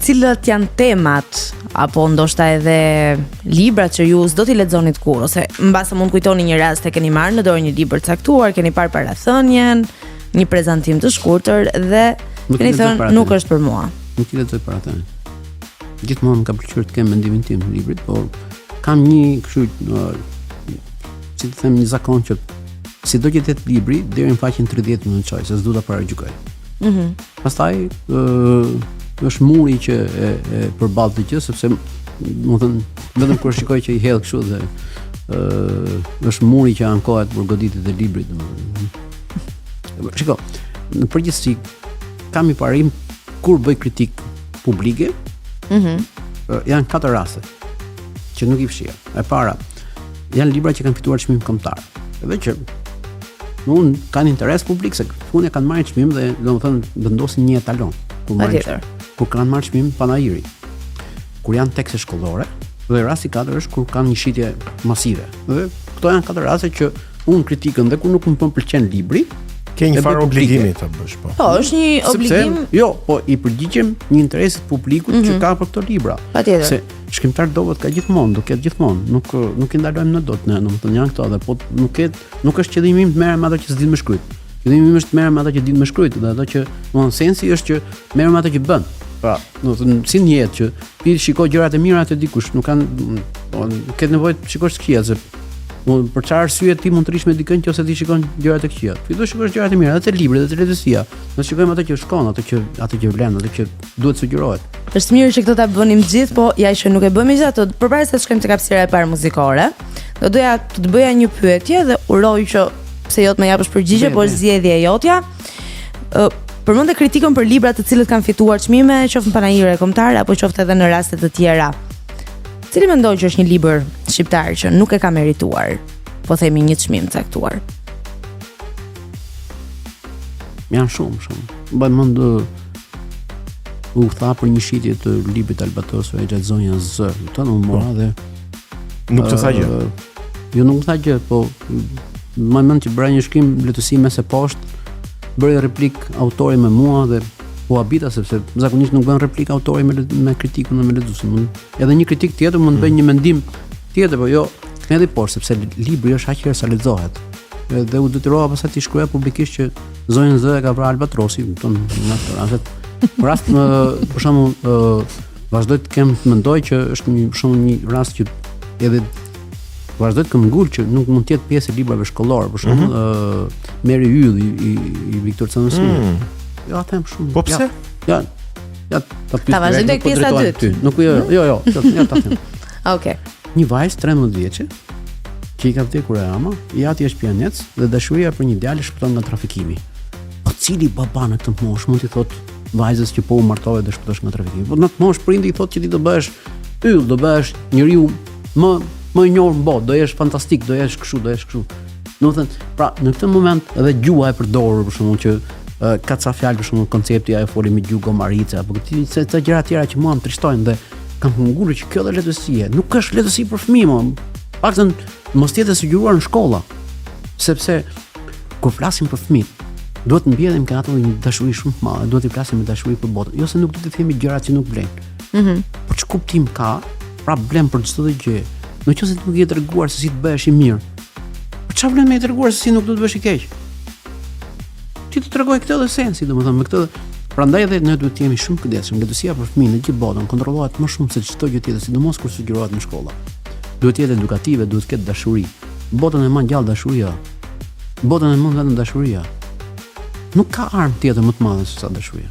cilat janë temat apo ndoshta edhe librat që ju s'do t'i lexonit kur, ose mbase mund kujtoni një rast e keni marrë në dorë një libër caktuar, keni parë parathënien, një prezantim të shkurtër dhe keni thënë nuk është për mua. Nuk i lexoj parathënien. Gjithmonë ka pëlqyer të kem mendimin tim në librit, por kam një si të them një zakon që sido që të jetë libri deri në faqen 30 më çoj, se s'du ta paragjykoj. Pastaj është muri që e përball të gjë, sepse domethënë vetëm kur shikoj që i hedh kështu dhe është muri që ankohet për goditjet e librit, domethënë. Shiko, në përgjithësi kam i parim kur bëj kritik publike. Janë 4 raste që nuk i fshija. E para, janë libra që kanë fituar çmim kombëtar. Edhe që unë kanë interes publik se unë kanë marrë çmim dhe domethënë vendosin një etalon. Kur kanë marrë çmim panajiri. Kur janë tekste shkollore, dhe rasti 4 është kur kanë një shitje masive. Dhe këto janë 4 raste që unë kritikën dhe kur nuk më pëlqen libri, ke një farë obligimi ta bësh, po. Po, është një obligim. Jo, po i përgjigjem një interesit publikut që ka për këto libra. Patjetër. Se shkrimtar dobët ka gjithmonë, do ketë gjithmonë, nuk i ndalojmë në dot ne, domethënë janë këto dhe po nuk është qëllimi im të merrem me ato që s'din më shkruajt. Qëllimi im është të merrem me ato që din më shkruajt dhe ato që, domethënë sensi është që merrem me ato që bën. Pra, domethënë si në jetë që ti shikoj gjërat e mira të dikush, nuk ke nevojë të shikosh këqija se për çfarë arsye ti mund të rish me dikën që ose ti shikon gjërat e këqija. Ti do shikosh gjërat e mira, edhe te libri, edhe te letësia. Ne shikojmë ato që shkon, ato që vlen, ato që duhet sugjerohet. Është mirë që këto ta bënim gjithë, po ja që nuk e bëmi ato. Përpara se të shkojmë tek hapësira e parë muzikore, do doja të bëja një pyetje dhe uroj që pse jo të më japësh përgjigje, por zgjedhja e jotja. Përmendë kritikën për libra të cilët kanë fituar çmime, qoftë në panajire kombëtare apo qoftë edhe në raste të tjera. Cili mendoj që është një libër shqiptar që nuk e ka merituar, po themi një çmim caktuar? Janë shumë. Mbaj mend u tha për një shitje të librit Albatros e Xhalzonja Z. Tonë u mora dhe nuk të tha gjë. Jo, nuk tha gjë, po më mend që bëra një shkrim letësi mes e poshtë, bëri replik autori me mua dhe u habita sepse zakonisht nuk bën replik autori me kritikun dhe me lexuesin. Edhe një kritik tjetër mund të bëjë një mendim tjetër, po jo edhe poshtë, sepse libri është aq herë sa lexohet. Dhe u detyrova pastaj të shkruaj publikisht që zonjën Z e ka vrarë Albatrosi, tonë në atë rast. Për shembull, vazhdoj të mendoj që është një rast që edhe vazhdoj të ngul që nuk mund të jetë pjesë e librave shkollor, për shembull, Meri Yll i Viktor Canësimi. Ja, them shumë. Po pse? Ja, ta pyet. Ta vazhdoj tek pjesa 2. Nuk jo, ta them. Okej. Një vajzë 13 vjeçe që i ka vdekur e ama, i ati është pianec dhe dashuria për një djalë shpëton nga trafikimi. Po cili baba në këtë moshë mund t'i thotë vajzës që po u martove dhe shpëtosh nga trafikimi? Po në këtë moshë prindi i thotë që ti do bëhesh yll, do bëhesh njeriu më i njohur në botë, do jesh fantastik, do jesh kështu. Domethënë, pra në këtë moment edhe gjuha e përdorur për shembull që ka ca fjalë për shembull koncepti ajo foli me gjuhë gomarice apo se ca gjëra tjera që mua më trishtojnë dhe kam ngulur që kjo është letësie, nuk është letësi për fëmijë, më paktën mos jetë e sugjeruar në shkolla. Sepse kur flasim për fëmijët, duhet të mbjellim këtu ato një dashuri shumë të madhe, duhet të flasim me dashuri për botën, jo se nuk duhet të themi gjërat që nuk vlen. Por ç'u kuptim ka, pra vlen për çdo gjë. Nëse nuk je treguar se si të bëhesh i mirë. Për çfarë vlen me treguar se si nuk duhet të bëhesh i keq? Ti të tregoj këtë dhe sensi, domethënë me këtë. Prandaj edhe ne duhet të jemi shumë kujdesshëm. Letësia për fëmijë në gjithë botën kontrollohet më shumë se çdo gjë tjetër, sidomos kur sugjerohet në shkolla. Duhet të jetë edukative, duhet të ketë dashuri. Botën e mban gjallë dashuria. Botën e mban vetëm dashuria. Nuk ka armë tjetër më të madhe se sa dashuria.